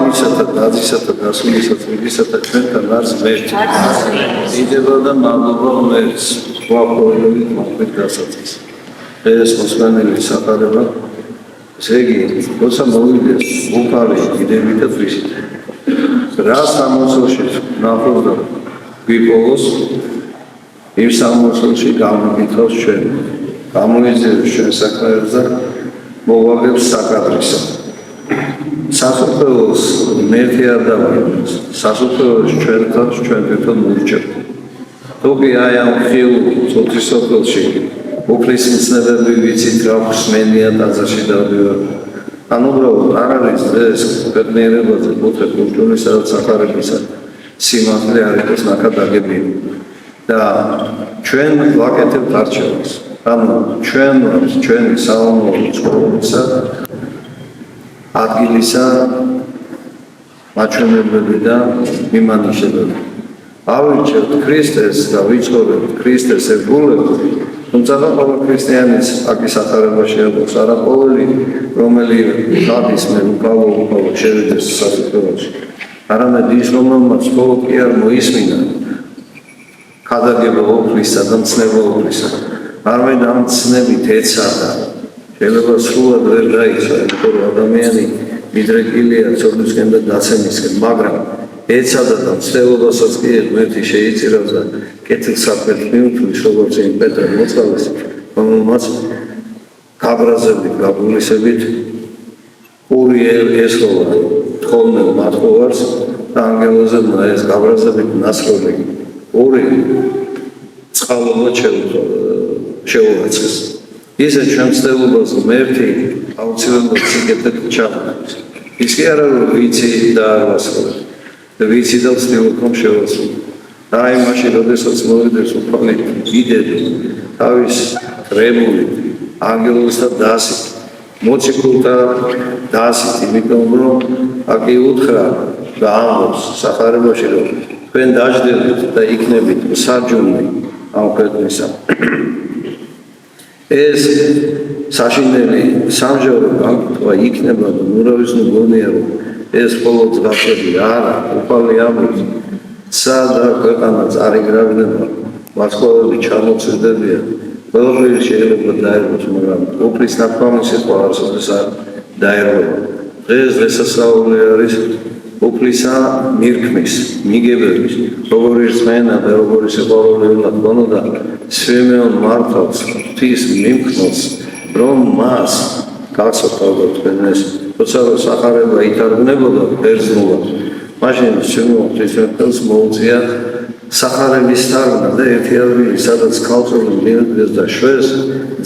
ავისა და დაზისა და დასულისა წმინდისა და ჩვენთან არს ღმერთი. დიდება და მადლობა ღმერთს, გვაყოლები მოყვით დასაწყის. ეს მოსვენილი საყარება, ესე იგი, როცა მოვიდეს უფალი დიდები და თვისით. რა სამოსელში ნახოს და გვიპოვოს, იმ სამოსელში გამოგითავს ჩვენ. გამოიძიებს ჩვენ საქმეებს და მოვალებს საკადრისა. სასופველოს მერტი არ დავიწყოს, სასופველოს ჩვენ თავს ჩვენ თვითონ მოვჭერთ. თუკი აი ამ ხილ წუთის სოფელში უფლის მცნებები ვიცით რა ხსმენია ტაძარში დავდივარ. ანუ უბრალოდ არ არის ეს ქვეყნიერებაზე კუთხე კულტურის სადაც სახარებისა სიმართლე არ იყოს ნაკადაგები და ჩვენ ვაკეთებთ არჩევანს. ანუ ჩვენი საომარი ცხოვრებისა ადგილისა მაჩვენებლები და მიმანიშნებლები. ავირჩევთ ქრისტეს და ვიცხოვრებთ ქრისტეს ერთგულებით, თუმცა ყველა ქრისტიანის აკის ახარებაში აქვს არა ყოველი, რომელიც გადის მე უკავო შევიდეს სასწაულში. არამედ ის, რომელმაც მხოლოდ კი არ მოისმინა ქადაგება უფლისა და მცნება უფლისა. არამედ ამ ცნებით ეცადა. შეიძლება სრულად ვერ დაიცვა, იმიტომ რომ ადამიანი მიდრეკილია ცოდნისკენ და დაცემისკენ, მაგრამ ეცადა და მცდელობასაც კი ღმერთი შეიწირავს და კეთილსაფერთ მიუთვლის, როგორც იმ პეტრე მოწყალეს, რომელმაც გაბრაზებით, გაგულისებით ორი ესროლა თხოვნე მათხოვარს და ანგელოზებმა ეს გაბრაზებით ნასროლი ორი წყალობა შეუვაცხეს. ისე ჩვენ მცდელობას ღმერთი აუცილებლად სიკეთეთ ჩავარდებს. ის კი არა რომ ვიცი და არ ვასწავლებ. ვიცი და ვცდილობ შევასრულო. და აი მაშინ, როდესაც მოვიდეს უფალი დიდები თავის კრებული ანგელოზთა დასით, მოციქულთა დასით, იმიტომ რომ აკი უთხრა და ამბობს სახარებაში, რომ თქვენ დაждდებით და იქნებით მსარჯულნი ამ ქვეყნისა. ეს საშინელი სამჟავო განკუთვა იქნება და ნურავის ნგონია რომ ეს მხოლოდ ზღაპრები არა, უფალი ამბობს, სადა ქვეყანა წარიგრավდება, მასხოვები ჩამოცვირდებიან, ყველაფერი შეიძლება დაერბოს, მაგრამ უფლის ნათქვამი სიტყვა არასოდეს არ დაერბება. დღეს დღესასწაული არის უფლისა მირქმის, მიგებების, როგორი რწმენა და როგორი სიყვარული უნდა ქონოდა სვიმეონ მართალს, ღვთის მიმქნელს, რომ მას გასწავლოთ თქვენეს, როცა სახარება ითარგმნებოდა ბერძნულად, მაშინ სვიმეონ ღვთისმეტყველს მოუწია სახარების თარგმნა და ერთი ადგილი, სადაც ქალწული მიუდგეს და შვეს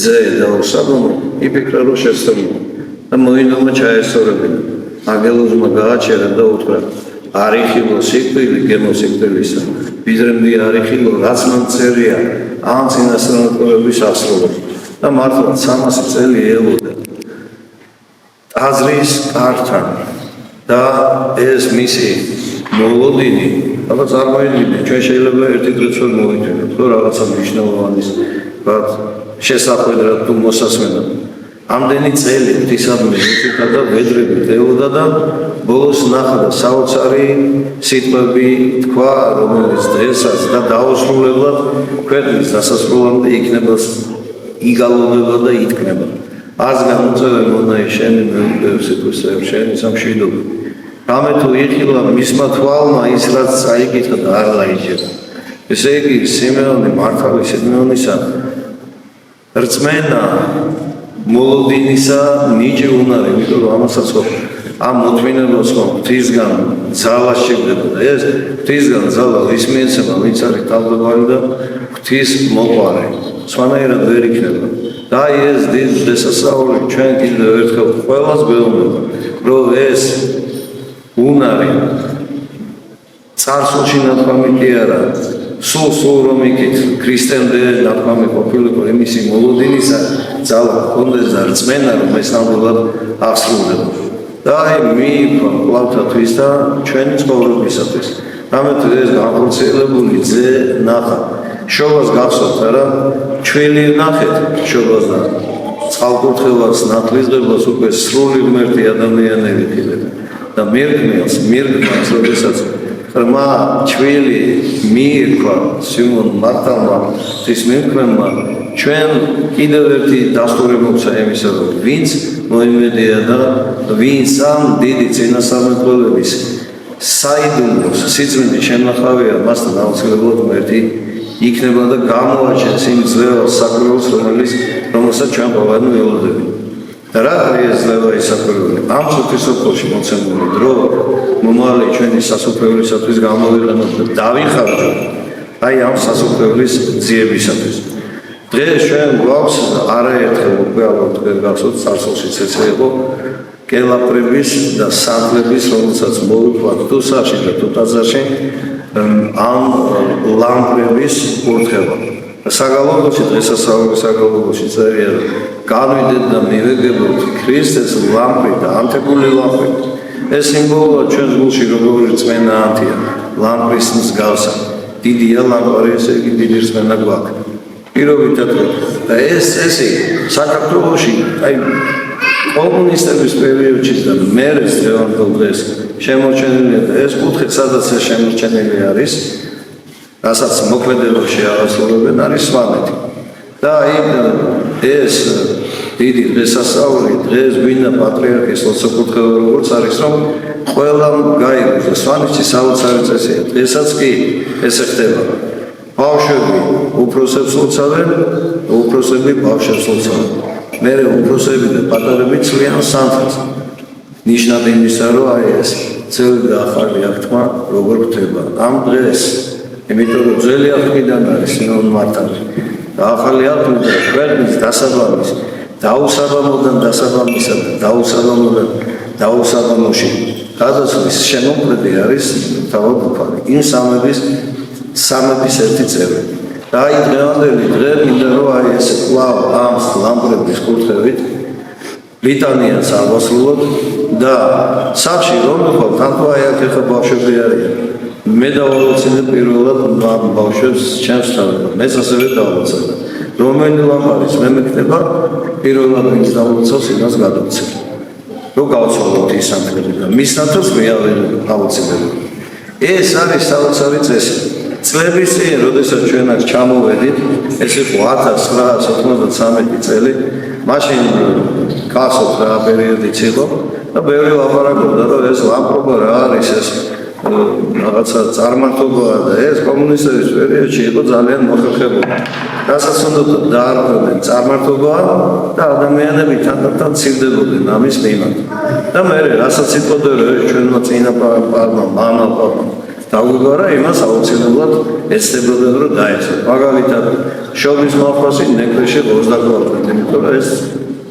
ძე და უსაბამო, იფიქრა რომ შეცდომა და მოინდომა ჩაესწორებინა. ანგელოზმა გააჩერა და უთხრა, არიხილო სიკვდილი გემოსიკვდილისა, ვიზრემდე არიხილო, რაც მან წერია ამ წინასწარმეტყველების ასრულებს და მართლა 300 წელი ელოდა ტაძრის კართან და ეს მისი მოლოდინი, აბა წარმოიდგინეთ, ჩვენ შეიძლება ერთი დღეც ვერ მოვიჩვენოთ, რომ რაღაცა მნიშვნელოვანის შესახვედრად თუ მოსასმენად. ამდენი წელი ღვთისადმი უთხრა და ვედრებით ელოდა და ბოლოს ნახა და საოცარი სიტყვები თქვა, რომელიც დღესაც და დაუსრულებლად ქვეყნის დასასრულამდე იქნება იგალოვდება და იტკნება. ას გამოწვევე მონაი შენი მეუღლეებს ეკუსებს შენი სამშვიდობო. რამე თუ იხილა მისმა თვალმა ის რაც წაიკითხა და არ დაიჭერა. ესე იგი სიმეონი მართალი სიდმეონისა რწმენა მოლოდინისა ნიჭი უნარი, იმიტომ რომ ამასაც ამ მოთმინებას ღვთისგან ძალა შეგვდება და ეს ღვთისგან ძალა ვის მიეცემა, ვინც არის თავმჯდომარე და ღვთის მოყვარე. სხვანაირად ვერ იქნება. და აი ეს დიდ დღესასწაული ჩვენ კიდევ ერთხელ ყველას გვეუბნება, რომ ეს უნარი წარსულში ნათქვამი კი არა, სულ რომ იქით ქრისტემდე ნათქვამი ყოფილიყო იმისი მოლოდინისა ძალა ჰქონდეს და რწმენა რომ ეს ნამდვილად აღსრულდება. და აი მიიქვა კვლავთათვის და ჩვენი ცხოვრებისათვის. რამე თუ ეს განხორციელებული ძე ნახა. შობას გახსოვთ არა? ჩვენი ნახეთ შობას და წყალკურთხევას, ნათლისღებას უკვე სრული ღმერთი ადამიანები ხილეთ. და მირგმელს, როდესაც ღრმა ჩვილი მიირქვა სიმონ მართალმა ღვთის მირქმელმა, ჩვენ კიდევ ერთი დასტური მოგვცა იმისა, რომ ვინც მოიმედია და ვინც ამ დიდი წინასწარმეტყველების საიდუმლოს სიწმინდის შემნახავია, მასთან აუცილებლად ერთი იქნება და გამოაჩენს იმ ძლევას საკვირველს, რომელსაც ჩვენ ყოველდღე ველოდებით. და რა არის ეს ძლევა ის საკვირველი? ამ სოფლში მოცემული დრო მომავალი ჩვენი სასופრევლისათვის გამოვიყენოთ და დავიხარჯოთ აი ამ სასופრევლის ძიებისათვის. დღეს ჩვენ გვაქვს არაერთხელ უკვე ალბათ გახსოვთ წარსულშიც ესე იყო კელაპრების და სანთლების, რომელსაც მოვიყვანთ თუსაში და თუთაზაში ამ ლამპრების კურთხევა. საგალობლოში დღესასწაულის საგალობლოში წერია რომ განვიდეთ და მივეგებოთ ქრისტეს ლამპრი და ანთებული ლამპრი. ეს სიმბოლოა ჩვენს გულში როგორი რწმენა ანთია ლამპრის მსგავსად. დიდია ლამპარი, ესე იგი დიდი რწმენა გვაქვს. პირობითად და ეს წესი საქართველოში აი კომუნისტების პერიოდში და მერე დღევანდელ დღეს შემორჩენილია და ეს კუთხე სადაც შემორჩენილი არის, რასაც მოქმედებაში აღასრულებენ, არის სვანეთი. და ეს დიდი დღესასწაული დღეს გვინდა პატრიარქის ლოცვა-კურთხევა როგორც არის, რომ ყველამ გაიგოს და სვანეთის საოცარი წესია. დღესაც კი ესე ხდება. ბავშვები უფროსებს ლოცავენ, უფროსები ბავშვებს ლოცავენ. მერე უფროსები და პატარები ცვლიან სანთლს. ნიშნად იმისა, რომ აი ეს ძველი და ახალი აღთქმა როგორ ხდება. ამ დღეს, იმიტომ რომ ძველი აღთქმიდან არის სიმონ მართალი და ახალი აღთქმა ქვეყნის დასაბამის, დაუსაბამოდან დასაბამისა და დაუსაბამოდან დაუსაბამოში გადასვლის შემოქმედი არის თავად იმ სამების ერთი წევრი. და აი დღევანდელი დღე მინდა რომ აი ეს კვლავ ამ ლამპრების კურთხევით ლიტანიას ავასრულოთ და სახში რომ ვიყავ თანხო აი აქ ახლა ბავშვები არიან. მე დავალოცინებ პირველად ამ ბავშვებს ჩემს თავად. მეც ასევე დავალოცებ. რომელი ლამპარის მე მეკნება პირველად ვინც დავალოცავს იმას გადავცემ. რო გავცვალოთ ის სამხედრო და მისნათოს მე ავოცებები. ეს არის საოცარი წესი. წლების წინ, როდესაც ჩვენ აქ ჩამოვედით, ეს იყო 1993 წელი, მაშინ გახსოვთ რა პერიოდიც იყო და ბევრი ლაპარაკობდა, რომ ეს ლამპრობა რა არის ეს რაღაცა წარმართობაა და ეს კომუნისტების პერიოდში იყო ძალიან მოხერხებული. რასაც უნდა დაარღვევდნენ წარმართობაა და ადამიანები თანდათან ცივდებოდნენ ამის მიმართ. და მე რასაც იტყოდა რომ ჩვენმა წინაპარმა მამა პაპა დაუგვარა იმას აუცილებლად ეცდებოდნენ რომ დაეცვა. მაგალითად შობის მალხასი ნეკრესში 22 იმიტომ რომ ეს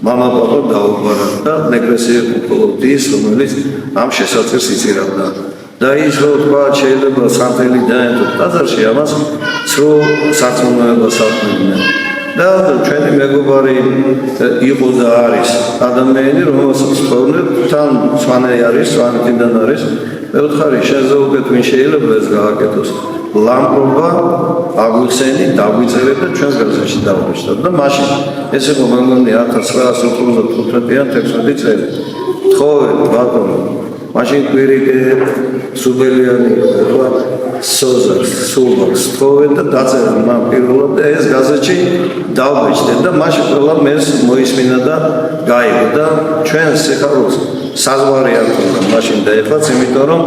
მამა პაპა დაუგვარა და ნეკრესი უყოლოდ ის რომელიც ამ შესაძლეს იწირავდა. და ის რო თქვა შეიძლება სანთელი დაეთოთ ტაძარში ამას სრულ სარწმუნოებას აფრინდნენ. და ჩვენი მეგობარი იყო და არის ადამიანი რომელსაც თქონდა თან სვანე არის, სვანეთიდან არის. მე ვთხარი შენზე უკეთ ვინ შეიძლება ეს გააკეთოს. ლამპრობა აგვიხსენი, დაგვიწერე და ჩვენ გაზეთში დავუშვათ და მაშინ ეს იყო მეგონი 1995-დან 16 წელი. თხოვე ბატონო მაშინ კვირიკე სუბელიანი ხო სოზარს სულბაქს თხოვენ და დაწერა მან პირველად და ეს გაზეთში დავბეჭდეთ და მაშინ ყველა მეს მოისმინა და გაიგო და ჩვენ სიხარულს საზღვარი არ ქონდა მაშინ დაიხაც იმიტომ რომ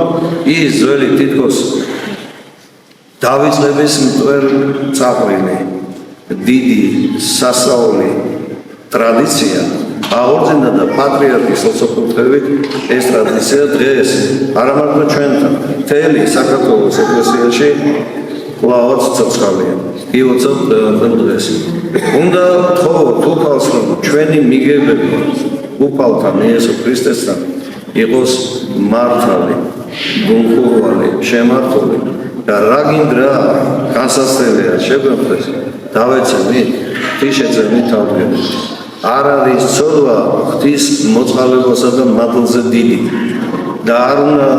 ის ძველი თითქოს დავიწყების მტვერ წაყრილი დიდი სასაული ტრადიცია აღორძინდა და პატრიარქის ლოცვა-კურთხევით ეს ტრადიცია დღეს არა მარტო ჩვენთან, მთელი საქართველოს ეკლესიაში კვლავაც ცოცხალია. ილოცავთ დღევანდელ დღეს. უნდა ვთხოვოთ უფალს, რომ ჩვენი მიგებები უფალთან, იესო ქრისტესთან იყოს მართალი, გულხურვალი, შემართული და რა გინდრა განსასწრებია შეგვეფრეს დავეცემით, თიშეწემით თავდგენით. არ არის ცოდვა ღვთის მოწყალებასა და მადლზე დიდი და არ უნდა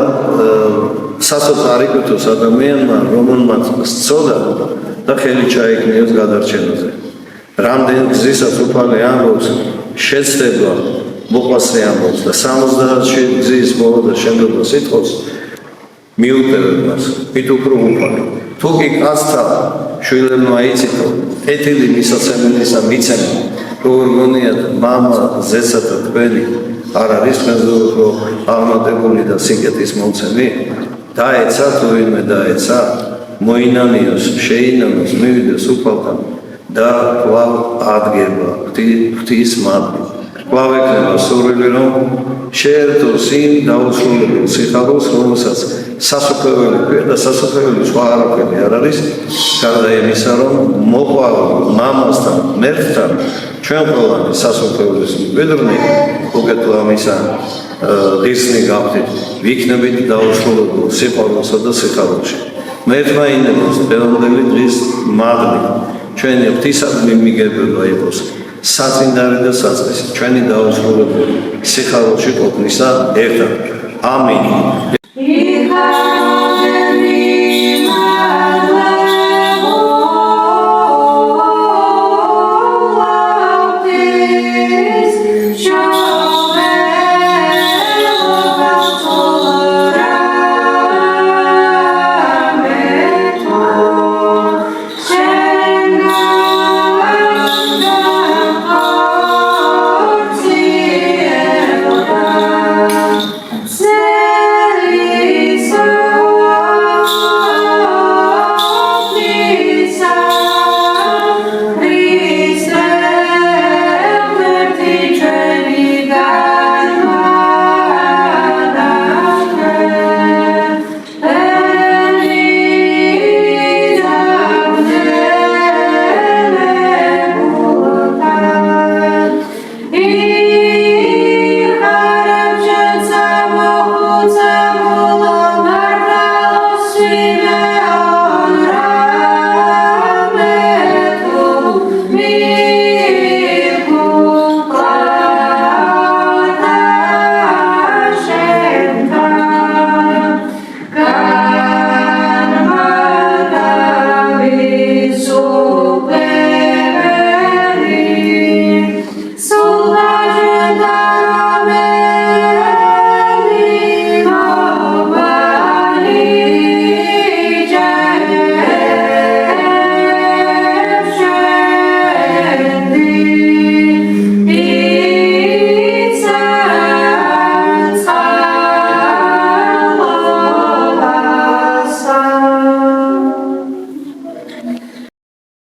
სასოწ არ იკეთოს ადამიანმა რომელმაც სცოდა და ხელი ჩაიქნიოს გადარჩენაზე. რამდენ გზისაც უფალი ამბობს შეცდება მოყვასე ამბობს და 70 გზის მოვა და შემდგომ სიტყვას მიუწერეთ მას, მით უფრო უფალი. თუ კი კაცთა შვილებმა იცითო, კეთილი მისაცემლისა მიცემი, როგორ გონიათ მამა, ზეცა და თქვენი არ არის თქვენზე უფრო აღმატებული და სიკეთის მომცემი? დაეცა თუ ვინმე დაეცა, მოინანიოს, შეინანოს, მივიდეს უფალთან და კვლავ ადგება ღვთის მადლი. კვლავ ექნება სურვილი, რომ შეერთოს იმ დაუსრულებელ სიხარულს, რომელსაც სასופველი ქვია და სასופველი სხვა არაფერი არ არის, გარდა იმისა, რომ მოყვავილ მამასთან, მერხთან, ჩვენ ყველანი სასופველის მკვიდრნი, უკეთ ამისა ღირსნი გავხდით, ვიქნებით დაუსრულებელ სიყვარულსა და სიხარულში. მერხმა ინებოს დღევანდელი დღის მადლი, ჩვენი ღვთისადმი მიგებება იყოს საწინდარი და საწყისი, ჩვენი დაუსრულებელი სიხარულში ყოფნისა ერთად. ამინ.